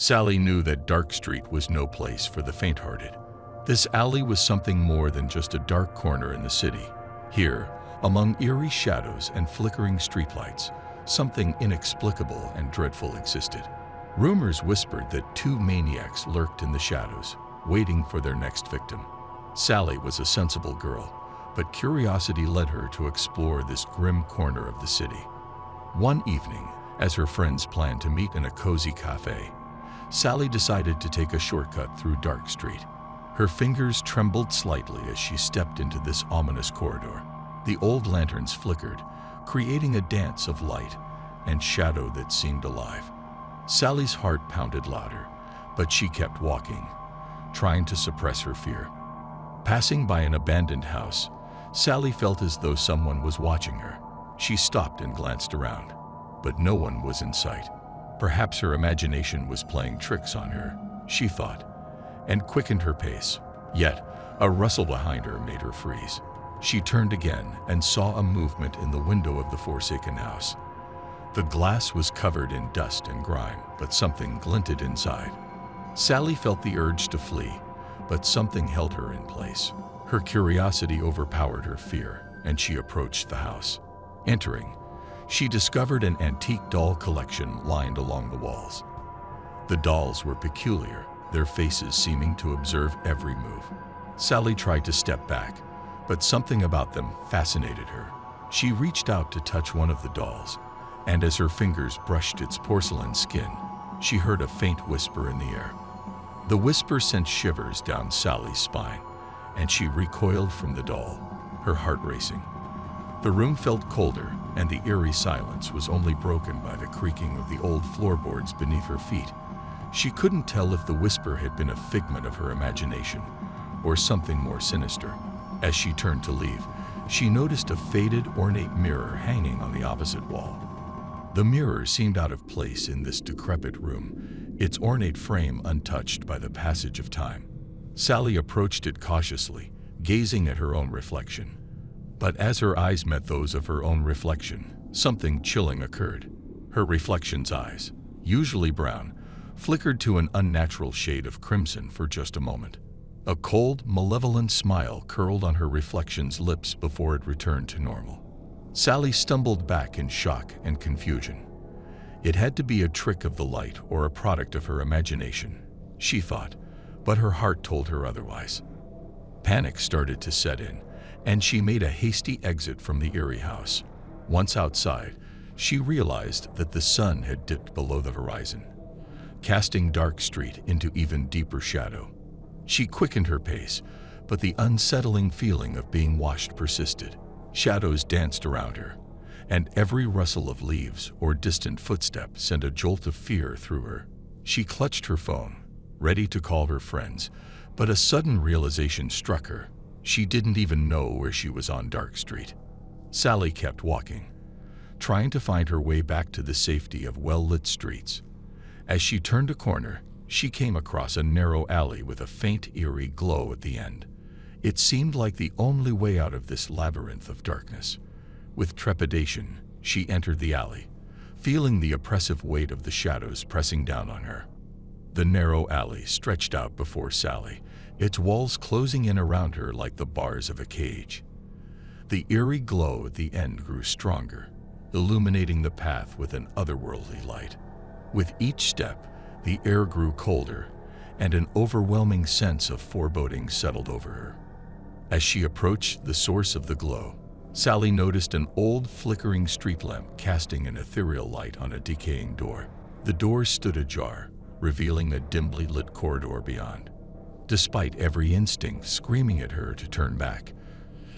Sally knew that Dark Street was no place for the faint-hearted. This alley was something more than just a dark corner in the city. Here, among eerie shadows and flickering streetlights, something inexplicable and dreadful existed. Rumors whispered that two maniacs lurked in the shadows, waiting for their next victim. Sally was a sensible girl, but curiosity led her to explore this grim corner of the city. One evening, as her friends planned to meet in a cozy cafe, Sally decided to take a shortcut through Dark Street. Her fingers trembled slightly as she stepped into this ominous corridor. The old lanterns flickered, creating a dance of light and shadow that seemed alive. Sally's heart pounded louder, but she kept walking, trying to suppress her fear. Passing by an abandoned house, Sally felt as though someone was watching her. She stopped and glanced around, but no one was in sight. Perhaps her imagination was playing tricks on her, she thought, and quickened her pace. Yet, a rustle behind her made her freeze. She turned again and saw a movement in the window of the forsaken house. The glass was covered in dust and grime, but something glinted inside. Sally felt the urge to flee, but something held her in place. Her curiosity overpowered her fear, and she approached the house. Entering, she discovered an antique doll collection lined along the walls. The dolls were peculiar, their faces seeming to observe every move. Sally tried to step back, but something about them fascinated her. She reached out to touch one of the dolls, and as her fingers brushed its porcelain skin, she heard a faint whisper in the air. The whisper sent shivers down Sally's spine, and she recoiled from the doll, her heart racing. The room felt colder, and the eerie silence was only broken by the creaking of the old floorboards beneath her feet. She couldn't tell if the whisper had been a figment of her imagination or something more sinister. As she turned to leave, she noticed a faded, ornate mirror hanging on the opposite wall. The mirror seemed out of place in this decrepit room, its ornate frame untouched by the passage of time. Sally approached it cautiously, gazing at her own reflection. But as her eyes met those of her own reflection, something chilling occurred. Her reflection's eyes, usually brown, flickered to an unnatural shade of crimson for just a moment. A cold, malevolent smile curled on her reflection's lips before it returned to normal. Sally stumbled back in shock and confusion. It had to be a trick of the light or a product of her imagination, she thought, but her heart told her otherwise. Panic started to set in, and she made a hasty exit from the eerie house. Once outside, she realized that the sun had dipped below the horizon, casting Dark Street into even deeper shadow. She quickened her pace, but the unsettling feeling of being watched persisted. Shadows danced around her, and every rustle of leaves or distant footstep sent a jolt of fear through her. She clutched her phone, ready to call her friends, but a sudden realization struck her. She didn't even know where she was on Dark Street. Sally kept walking, trying to find her way back to the safety of well-lit streets. As she turned a corner, she came across a narrow alley with a faint, eerie glow at the end. It seemed like the only way out of this labyrinth of darkness. With trepidation, she entered the alley, feeling the oppressive weight of the shadows pressing down on her. The narrow alley stretched out before Sally, its walls closing in around her like the bars of a cage. The eerie glow at the end grew stronger, illuminating the path with an otherworldly light. With each step, the air grew colder, and an overwhelming sense of foreboding settled over her. As she approached the source of the glow, Sally noticed an old flickering street lamp casting an ethereal light on a decaying door. The door stood ajar, revealing a dimly lit corridor beyond. Despite every instinct screaming at her to turn back,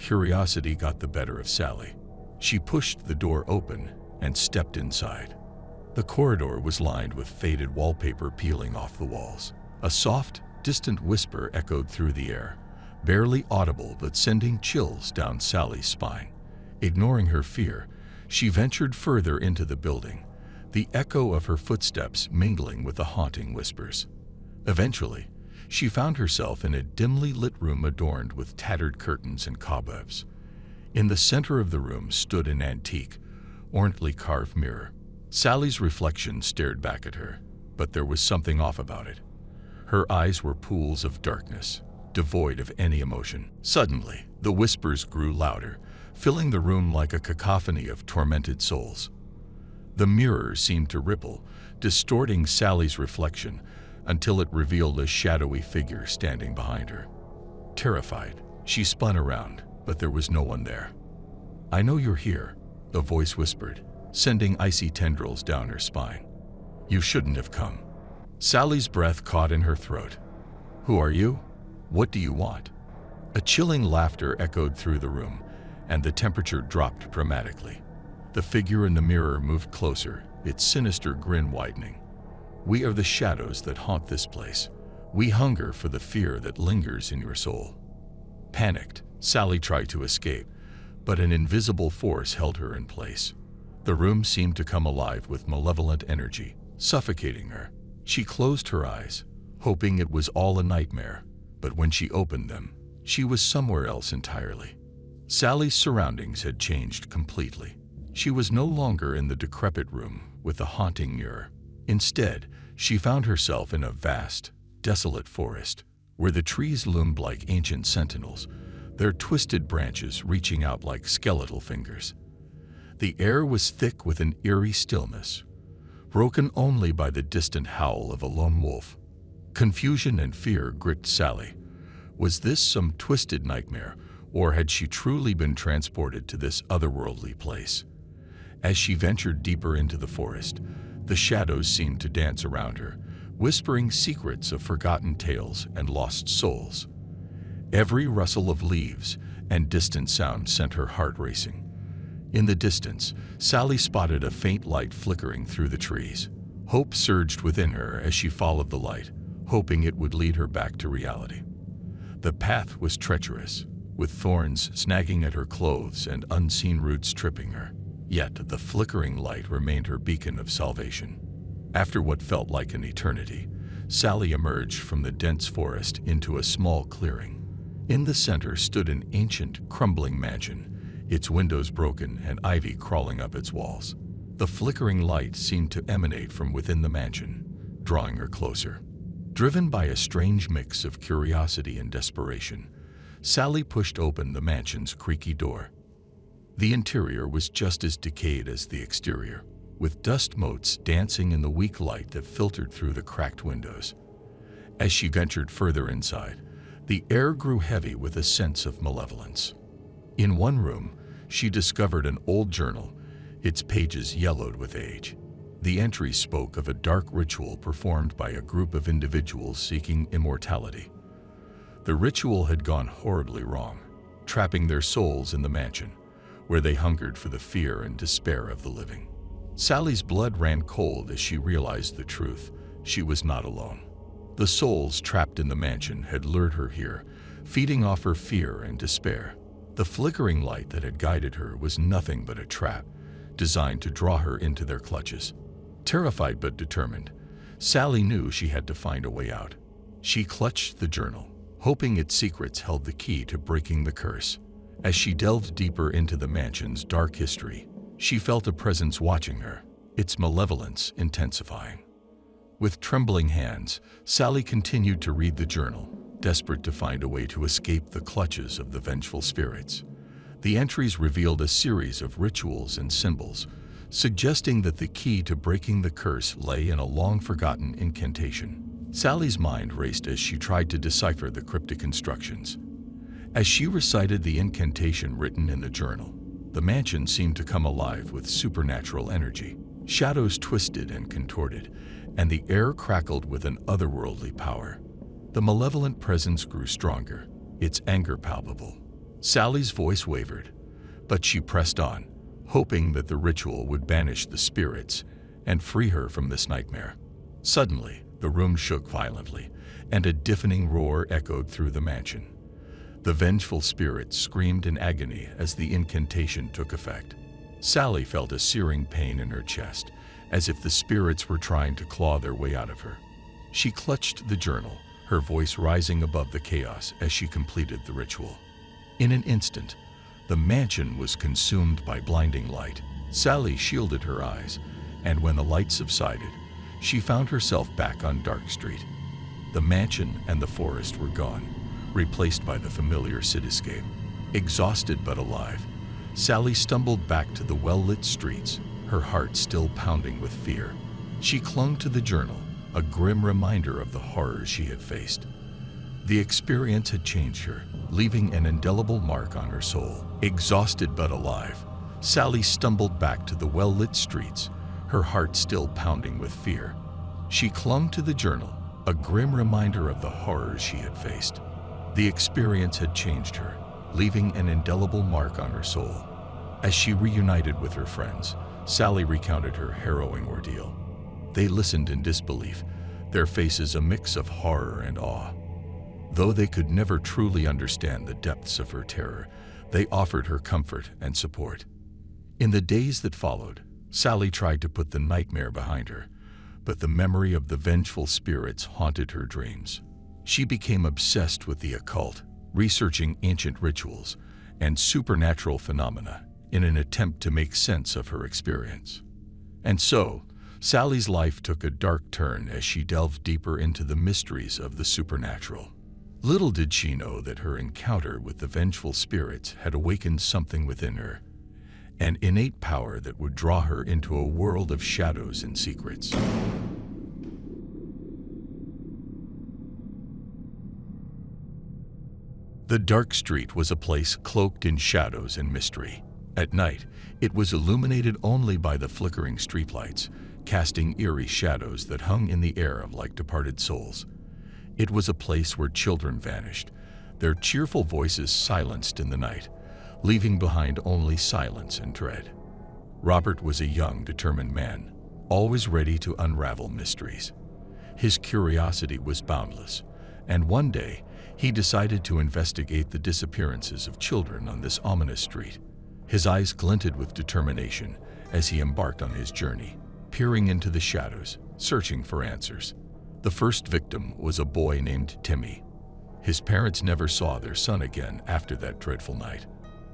curiosity got the better of Sally. She pushed the door open and stepped inside. The corridor was lined with faded wallpaper peeling off the walls. A soft, distant whisper echoed through the air, barely audible but sending chills down Sally's spine. Ignoring her fear, she ventured further into the building, the echo of her footsteps mingling with the haunting whispers. Eventually, she found herself in a dimly lit room adorned with tattered curtains and cobwebs. In the center of the room stood an antique, ornately carved mirror. Sally's reflection stared back at her, but there was something off about it. Her eyes were pools of darkness, devoid of any emotion. Suddenly, the whispers grew louder, filling the room like a cacophony of tormented souls. The mirror seemed to ripple, distorting Sally's reflection until it revealed a shadowy figure standing behind her. Terrified, she spun around, but there was no one there. "I know you're here," the voice whispered, sending icy tendrils down her spine. "You shouldn't have come." Sally's breath caught in her throat. "Who are you? What do you want?" A chilling laughter echoed through the room, and the temperature dropped dramatically. The figure in the mirror moved closer, its sinister grin widening. "We are the shadows that haunt this place. We hunger for the fear that lingers in your soul." Panicked, Sally tried to escape, but an invisible force held her in place. The room seemed to come alive with malevolent energy, suffocating her. She closed her eyes, hoping it was all a nightmare, but when she opened them, she was somewhere else entirely. Sally's surroundings had changed completely. She was no longer in the decrepit room with the haunting mirror. Instead, she found herself in a vast, desolate forest, where the trees loomed like ancient sentinels, their twisted branches reaching out like skeletal fingers. The air was thick with an eerie stillness, broken only by the distant howl of a lone wolf. Confusion and fear gripped Sally. Was this some twisted nightmare, or had she truly been transported to this otherworldly place? As she ventured deeper into the forest, the shadows seemed to dance around her, whispering secrets of forgotten tales and lost souls. Every rustle of leaves and distant sound sent her heart racing. In the distance, Sally spotted a faint light flickering through the trees. Hope surged within her as she followed the light, hoping it would lead her back to reality. The path was treacherous, with thorns snagging at her clothes and unseen roots tripping her. Yet the flickering light remained her beacon of salvation. After what felt like an eternity, Sally emerged from the dense forest into a small clearing. In the center stood an ancient, crumbling mansion, its windows broken and ivy crawling up its walls. The flickering light seemed to emanate from within the mansion, drawing her closer. Driven by a strange mix of curiosity and desperation, Sally pushed open the mansion's creaky door. The interior was just as decayed as the exterior, with dust motes dancing in the weak light that filtered through the cracked windows. As she ventured further inside, the air grew heavy with a sense of malevolence. In one room, she discovered an old journal, its pages yellowed with age. The entry spoke of a dark ritual performed by a group of individuals seeking immortality. The ritual had gone horribly wrong, trapping their souls in the mansion, where they hungered for the fear and despair of the living. Sally's blood ran cold as she realized the truth. She was not alone. The souls trapped in the mansion had lured her here, feeding off her fear and despair. The flickering light that had guided her was nothing but a trap, designed to draw her into their clutches. Terrified but determined, Sally knew she had to find a way out. She clutched the journal, hoping its secrets held the key to breaking the curse. As she delved deeper into the mansion's dark history, she felt a presence watching her, its malevolence intensifying. With trembling hands, Sally continued to read the journal, desperate to find a way to escape the clutches of the vengeful spirits. The entries revealed a series of rituals and symbols, suggesting that the key to breaking the curse lay in a long-forgotten incantation. Sally's mind raced as she tried to decipher the cryptic instructions. As she recited the incantation written in the journal, the mansion seemed to come alive with supernatural energy. Shadows twisted and contorted, and the air crackled with an otherworldly power. The malevolent presence grew stronger, its anger palpable. Sally's voice wavered, but she pressed on, hoping that the ritual would banish the spirits and free her from this nightmare. Suddenly, the room shook violently, and a deafening roar echoed through the mansion. The vengeful spirits screamed in agony as the incantation took effect. Sally felt a searing pain in her chest, as if the spirits were trying to claw their way out of her. She clutched the journal, her voice rising above the chaos as she completed the ritual. In an instant, the mansion was consumed by blinding light. Sally shielded her eyes, and when the light subsided, she found herself back on Dark Street. The mansion and the forest were gone, replaced by the familiar cityscape. Exhausted but alive, Sally stumbled back to the well-lit streets, her heart still pounding with fear. She clung to the journal, a grim reminder of the horrors she had faced. The experience had changed her, leaving an indelible mark on her soul. Exhausted but alive, Sally stumbled back to the well-lit streets, her heart still pounding with fear. She clung to the journal, a grim reminder of the horrors she had faced. The experience had changed her, leaving an indelible mark on her soul. As she reunited with her friends, Sally recounted her harrowing ordeal. They listened in disbelief, their faces a mix of horror and awe. Though they could never truly understand the depths of her terror, they offered her comfort and support. In the days that followed, Sally tried to put the nightmare behind her, but the memory of the vengeful spirits haunted her dreams. She became obsessed with the occult, researching ancient rituals and supernatural phenomena in an attempt to make sense of her experience. And so, Sally's life took a dark turn as she delved deeper into the mysteries of the supernatural. Little did she know that her encounter with the vengeful spirits had awakened something within her, an innate power that would draw her into a world of shadows and secrets. The Dark Street was a place cloaked in shadows and mystery. At night, it was illuminated only by the flickering streetlights, casting eerie shadows that hung in the air like departed souls. It was a place where children vanished, their cheerful voices silenced in the night, leaving behind only silence and dread. Robert was a young, determined man, always ready to unravel mysteries. His curiosity was boundless, and one day, he decided to investigate the disappearances of children on this ominous street. His eyes glinted with determination as he embarked on his journey, peering into the shadows, searching for answers. The first victim was a boy named Timmy. His parents never saw their son again after that dreadful night.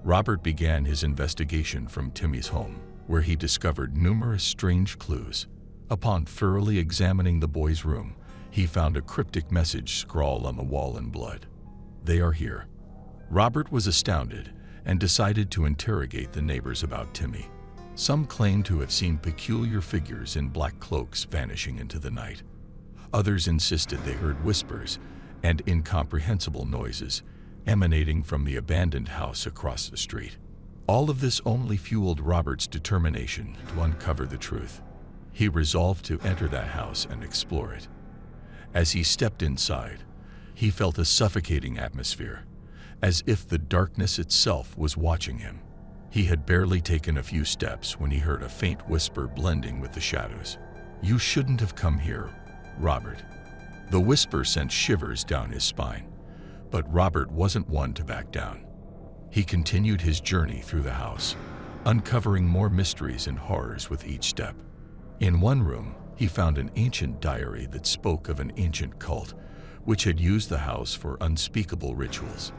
Robert began his investigation from Timmy's home, where he discovered numerous strange clues. Upon thoroughly examining the boy's room, he found a cryptic message scrawled on the wall in blood. "They are here." Robert was astounded and decided to interrogate the neighbors about Timmy. Some claimed to have seen peculiar figures in black cloaks vanishing into the night. Others insisted they heard whispers and incomprehensible noises emanating from the abandoned house across the street. All of this only fueled Robert's determination to uncover the truth. He resolved to enter that house and explore it. As he stepped inside, he felt a suffocating atmosphere, as if the darkness itself was watching him. He had barely taken a few steps when he heard a faint whisper blending with the shadows. "You shouldn't have come here, Robert." The whisper sent shivers down his spine, but Robert wasn't one to back down. He continued his journey through the house, uncovering more mysteries and horrors with each step. In one room, he found an ancient diary that spoke of an ancient cult, which had used the house for unspeakable rituals.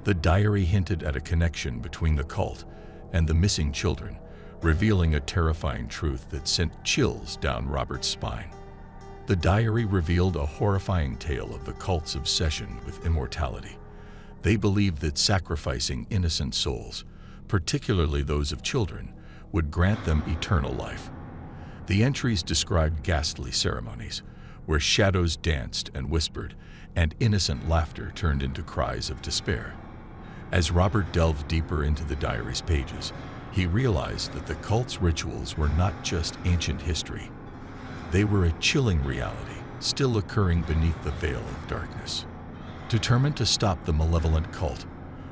The diary hinted at a connection between the cult and the missing children, revealing a terrifying truth that sent chills down Robert's spine. The diary revealed a horrifying tale of the cult's obsession with immortality. They believed that sacrificing innocent souls, particularly those of children, would grant them eternal life. The entries described ghastly ceremonies, where shadows danced and whispered, and innocent laughter turned into cries of despair. As Robert delved deeper into the diary's pages, he realized that the cult's rituals were not just ancient history. They were a chilling reality, still occurring beneath the veil of darkness. Determined to stop the malevolent cult,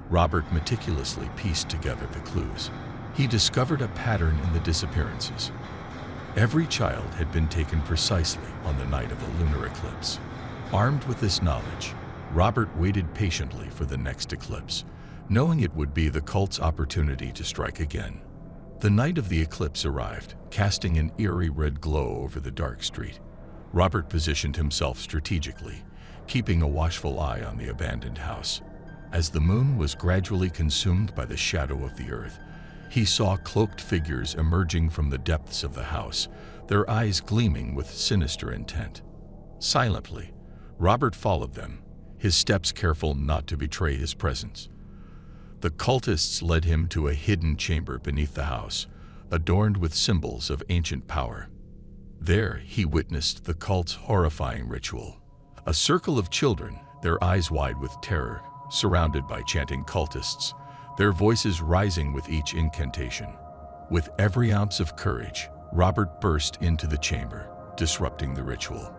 Robert meticulously pieced together the clues. He discovered a pattern in the disappearances. Every child had been taken precisely on the night of a lunar eclipse. Armed with this knowledge, Robert waited patiently for the next eclipse, knowing it would be the cult's opportunity to strike again. The night of the eclipse arrived, casting an eerie red glow over the dark street. Robert positioned himself strategically, keeping a watchful eye on the abandoned house. As the moon was gradually consumed by the shadow of the earth, He saw cloaked figures emerging from the depths of the house, their eyes gleaming with sinister intent. Silently, Robert followed them, his steps careful not to betray his presence. The cultists led him to a hidden chamber beneath the house, adorned with symbols of ancient power. There, he witnessed the cult's horrifying ritual. A circle of children, their eyes wide with terror, surrounded by chanting cultists, their voices rising with each incantation. With every ounce of courage, Robert burst into the chamber, disrupting the ritual.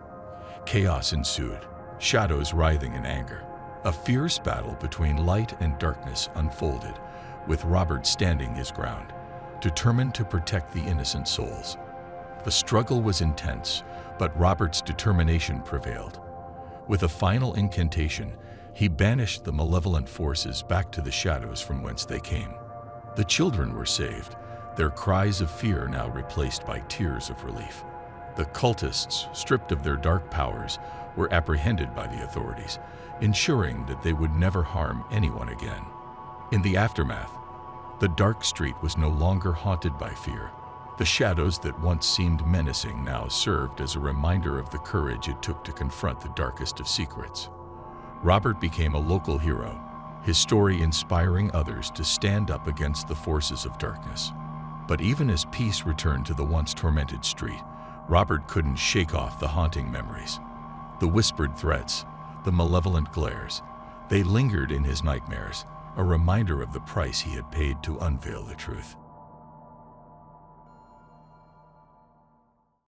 Chaos ensued, shadows writhing in anger. A fierce battle between light and darkness unfolded, with Robert standing his ground, determined to protect the innocent souls. The struggle was intense, but Robert's determination prevailed. With a final incantation, he banished the malevolent forces back to the shadows from whence they came. The children were saved, their cries of fear now replaced by tears of relief. The cultists, stripped of their dark powers, were apprehended by the authorities, ensuring that they would never harm anyone again. In the aftermath, the dark street was no longer haunted by fear. The shadows that once seemed menacing now served as a reminder of the courage it took to confront the darkest of secrets. Robert became a local hero, his story inspiring others to stand up against the forces of darkness. But even as peace returned to the once tormented street, Robert couldn't shake off the haunting memories. The whispered threats, the malevolent glares, they lingered in his nightmares, a reminder of the price he had paid to unveil the truth.